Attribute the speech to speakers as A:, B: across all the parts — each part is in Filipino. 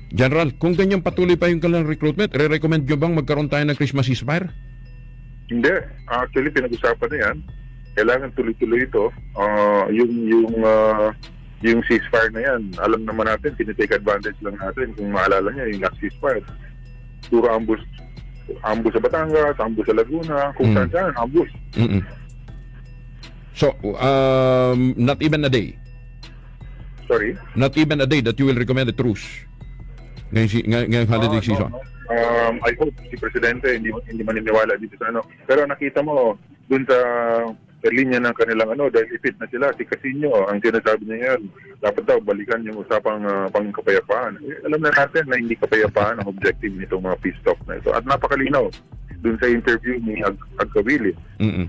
A: General, kung ganyan patuloy pa yung kanilang recruitment, re-recommend nyo bang magkaroon tayo ng Christmas ceasefire?
B: Hindi. Actually, pinag-usapan na yan. Kailangan tuloy-tuloy ito. Yung ceasefire na yan, alam naman natin, tinitake advantage lang natin. Kung maalala niya, yung last ceasefire, puro ambush sa Batangas, ambush sa Laguna, kung saan ambush.
A: So, not even a day?
B: Sorry?
A: Not even a day that you will recommend a truce ngayong holiday season?
B: I hope si Presidente hindi maniniwala dito sa ano. Pero nakita mo, dun sa linya ng kanilang dahil ipit na sila, si Casino, ang sinasabi niya yan, dapat daw balikan yung usapang pangkapayapaan. Alam na natin na hindi kapayapaan ang objective nitong mga peace talk na ito. At napakalinaw, dun sa interview ni Agkawili.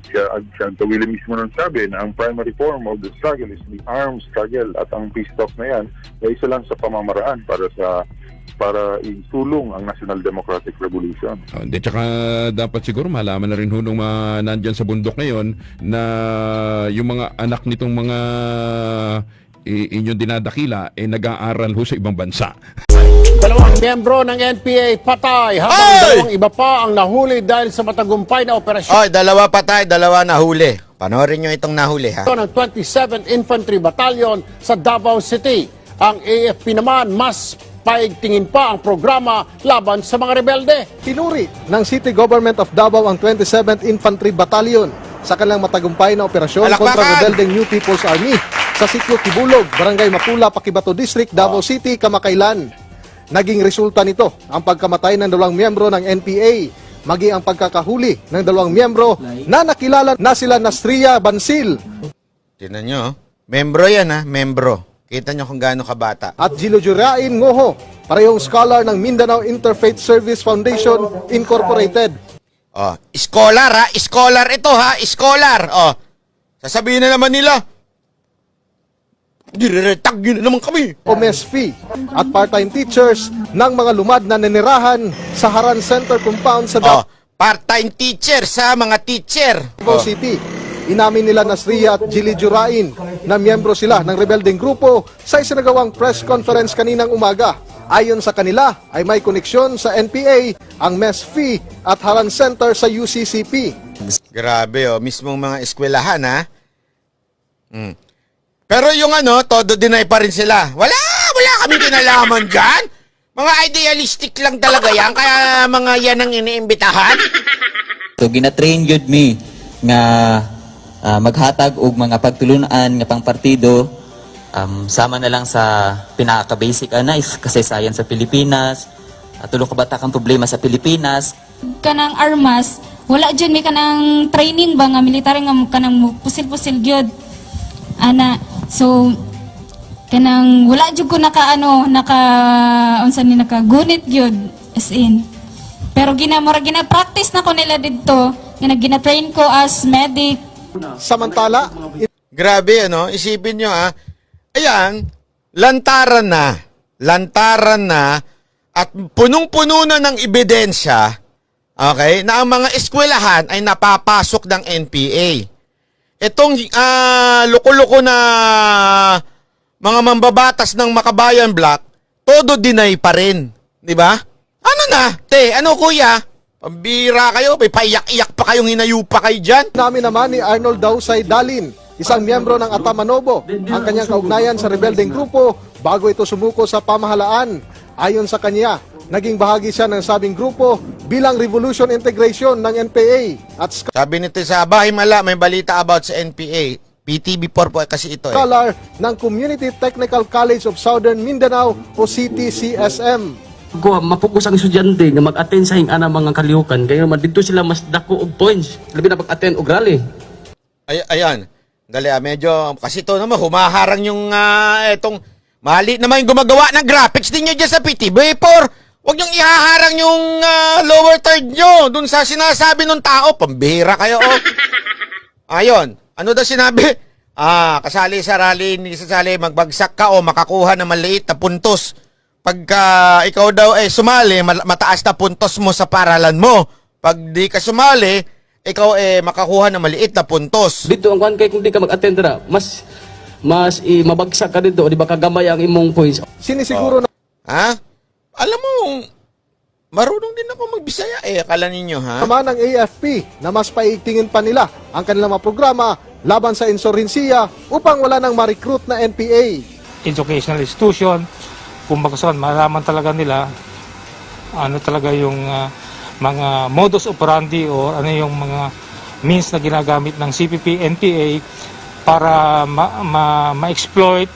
B: Si Agkawili mismo nang sabi na ang primary form of the struggle is the armed struggle, at ang peace talk na yan ay isa lang sa pamamaraan para itulong ang National Democratic Revolution.
A: Hindi, tsaka dapat siguro malaman na rin nung mga nandyan sa bundok ngayon na yung mga anak nitong mga inyong dinadakila nag-aaral ho sa ibang bansa.
C: Dalawang miyembro ng NPA patay habang dalawang iba pa ang nahuli dahil sa matagumpay na operasyon.
D: Dalawa patay, dalawa nahuli. Panoorin nyo itong nahuli, ha?
C: Ng 27th Infantry Battalion sa Davao City. Ang AFP naman mas paigtingin pa ang programa laban sa mga rebelde.
E: Tinuri ng City Government of Davao ang 27th Infantry Battalion sa kanilang matagumpay na operasyon kontra rebeldeng New People's Army sa sitio Tibulog, Barangay Mapula, Paquibato District, Davao City, kamakailan. Naging resulta nito ang pagkamatay ng dalawang miyembro ng NPA, maging ang pagkakahuli ng dalawang miyembro na nakilala na sila Nasria Bansil.
D: Tingnan nyo, membro yan, ha? Membro. Kita nyo kung gaano kabata.
E: At Jilujurain Ngoho, parehong scholar ng Mindanao Interfaith Service Foundation Incorporated.
D: Scholar, ha? Scholar ito, ha? Scholar. Sasabihin na naman nila, diretag yun naman kami.
E: OMSFI at part-time teachers ng mga lumad na nanirahan sa Haran Center Compound sa
D: part-time teacher sa mga teacher.
E: Davao City. Inamin nila Nasria at Jilly Jurain na miyembro sila ng rebeldeng grupo sa isinagawang press conference kaninang umaga. Ayon sa kanila ay may koneksyon sa NPA, ang MESFI at Haran Center sa UCCP.
D: Grabe, mismong mga eskwelahan, ha? Pero yung todo deny pa rin sila. Wala kami kinalaman dyan. Mga idealistic lang talaga yan, kaya mga yan ang iniimbitahan.
F: So gina-train yun me nga maghatag og mga pagtulunan nga pang partido, sama na lang sa pinaka-basic kasaysayan sa Pilipinas, tulo ka bata kang problema sa Pilipinas.
G: Kanang armas, wala dyan may kanang training ba nga military nga kanang pusil-pusil gyud. So kanang wala jud ko unsa ni nakagunit gyud as in. Pero gina-practice na ko nila didto, gina-train ko as medic.
E: Samantala,
D: Grabe, isipin nyo, ayan, lantaran na, at punong-puno na ng ebidensya, okay, na ang mga eskwelahan ay napapasok ng NPA. Itong loko-loko na mga mambabatas ng Makabayan Block, todo deny pa rin, di ba? Ano kuya? Pambira kayo, may paiyak-iyak pa kayong hinayupa kayo dyan.
E: namin naman ni Arnold Dausay Dalin, isang miyembro ng Atamanobo, ang kanyang kaugnayan sa rebeldeng grupo bago ito sumuko sa pamahalaan. Ayon sa kanya, naging bahagi siya ng sabing grupo bilang Revolution Integration ng NPA. At
D: Sabi nito sa Bahay Mala, may balita about sa NPA. PTB4 po kasi ito.
E: scholar ng Community Technical College of Southern Mindanao o CTCSM.
H: Mapokus ang estudyante nga mag-attend sa hingana mga kalihukan kaya naman dito sila mas dako og points labi na pag-attend og rally.
D: Ayan. Dali, medyo kasi ito naman humaharang yung etong mali naman yung gumagawa ng graphics din nyo dyan sa PTB4. Huwag niyong ihaharang yung lower third nyo dun sa sinasabi ng tao. Pambihira kayo, Ayon. Ano daw sinabi? Kasali sa rally, hindi sasali, magbagsak ka o makakuha ng maliit na puntos. Pagka ikaw daw sumali, mataas na puntos mo sa paralan mo. Pag di ka sumali, ikaw makakuha ng maliit na puntos.
H: Dito ang kung di ka mag-attend na, mas mabagsak ka dito, di ba kagamay ang imong points.
E: Sinisiguro na
D: alam mo, marunong din ako magbisaya eh. Akala ninyo, ha?
E: Tama ng AFP na mas paigtingin pa nila ang kanilang mga programa laban sa insurhensiya upang wala nang ma-recruit na NPA.
I: Educational institution, kung saan malaman talaga nila ano talaga yung mga modus operandi o ano yung mga means na ginagamit ng CPP, NPA para ma-exploit,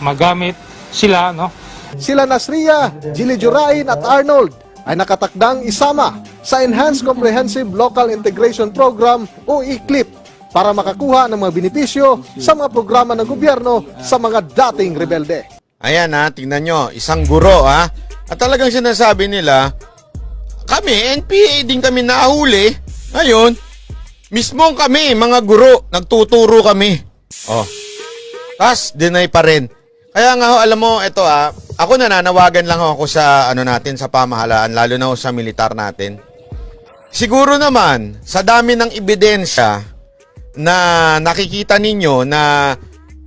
I: magamit sila, no?
E: Sila Nasria, Gilly Jurain at Arnold ay nakatakdang isama sa Enhanced Comprehensive Local Integration Program o ECLIP para makakuha ng mga benepisyo sa mga programa ng gobyerno sa mga dating rebelde.
D: Ayan ha, tingnan nyo, isang guro ha. At talagang sinasabi nila, kami, NPA din kami nahuli. Ngayon, mismong kami, mga guro, nagtuturo kami. Oh, tas deny pa rin. Kaya nga ho, alam mo, ito ako nananawagan lang ako sa natin sa pamahalaan, lalo na ho sa militar natin. Siguro naman, sa dami ng ebidensya na nakikita ninyo na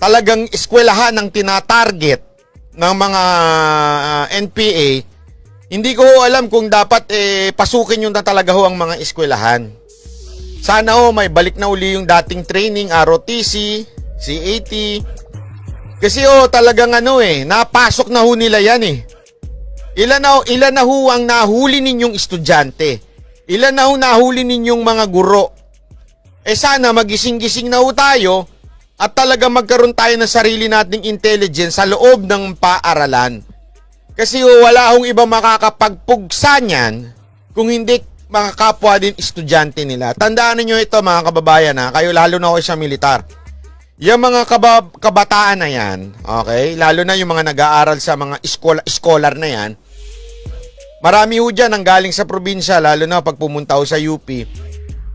D: talagang eskwelahan ng tinatarget ng mga NPA, hindi ko alam kung dapat pasukin yun na talaga ho ang mga eskwelahan. Sana ho may balik na uli yung dating training, ROTC, CAT. Kasi talagang napasok na ho nila yan eh. Ilan na ho ang nahuli ninyong estudyante? Ilan na ho nahuli ninyong mga guro? Sana magising-gising na ho tayo at talaga magkaroon tayo ng sarili nating intelligence sa loob ng paaralan. Kasi wala hong iba makakapagpugsa niyan kung hindi mga kapwa din estudyante nila. Tandaan niyo ito mga kababayan kayo lalo na ako sa militar. Yung mga kabataan na yan, okay, lalo na yung mga nag-aaral sa mga scholar na yan, marami ho dyan ang galing sa probinsya, lalo na pag pumunta ho sa UP.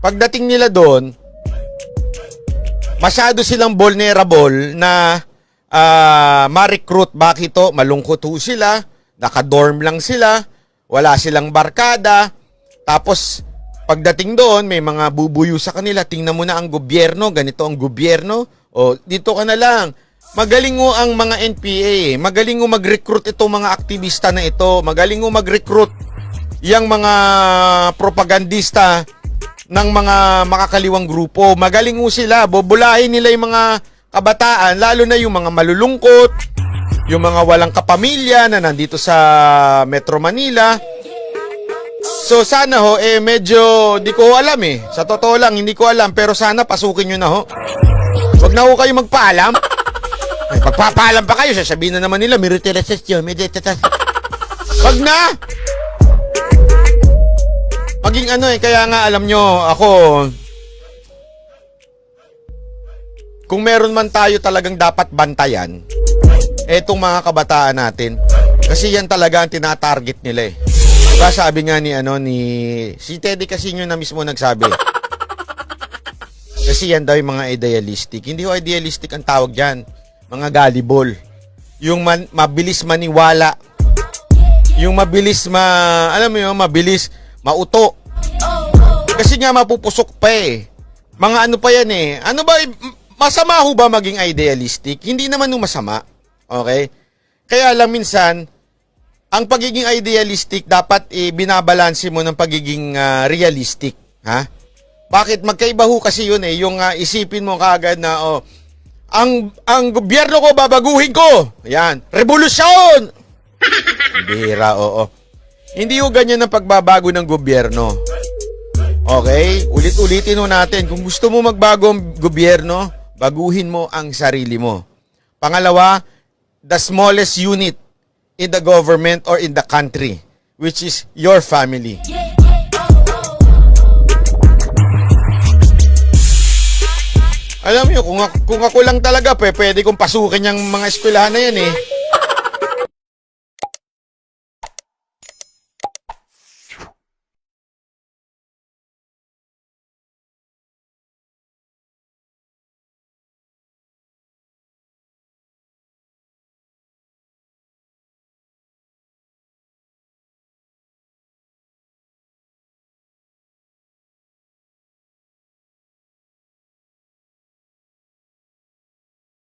D: Pagdating nila doon, masyado silang vulnerable na ma-recruit. Bakit ito? Malungkot ho sila, naka-dorm lang sila, wala silang barkada, tapos pagdating doon, may mga bubuyo sa kanila, tingnan mo na ang gobyerno, ganito ang gobyerno, dito ka na lang. Magaling mo ang mga NPA, magaling mo mag-recruit itong mga aktivista na ito, magaling mo mag-recruit yung mga propagandista ng mga makakaliwang grupo, magaling mo sila, bobulahin nila yung mga kabataan, lalo na yung mga malulungkot, yung mga walang kapamilya na nandito sa Metro Manila. So sana ho, medyo di ko alam sa totoo lang, hindi ko alam, pero sana pasukin nyo na ho. Wag na ho kayo magpaalam. Ay, pagpapaalam pa kayo, sasabihin na naman nila, militarisasyon, wag na! Maging kaya nga alam nyo, ako, kung meron man tayo talagang dapat bantayan, etong mga kabataan natin, kasi yan talaga ang tinatarget nila Diba sabi nga ni si Teddy Casino na mismo nagsabi. Kasi yan daw yung mga idealistic. Hindi ho idealistic ang tawag diyan. Mga gullible. Yung mabilis maniwala. Yung mabilis mabilis mauto. Kasi nga mapupusok pa Mga pa yan Ano ba, masama ho ba maging idealistic? Hindi naman nung masama. Okay? Kaya lang minsan, ang pagiging idealistic dapat binabalanse mo ng pagiging realistic. Ha? Bakit? Magkaiba ho kasi yun yung isipin mo kaagad na ang gobyerno ko babaguhin ko. Yan. Revolusyon! Bihira, oo. Hindi ho ganyan ang pagbabago ng gobyerno. Okay? Ulit-ulitin ho natin. Kung gusto mo magbago ang gobyerno, baguhin mo ang sarili mo. Pangalawa, the smallest unit in the government or in the country, which is your family. Alam niyo, kung ako lang talaga, pwede kong pasukin yung mga eskwelahan na yan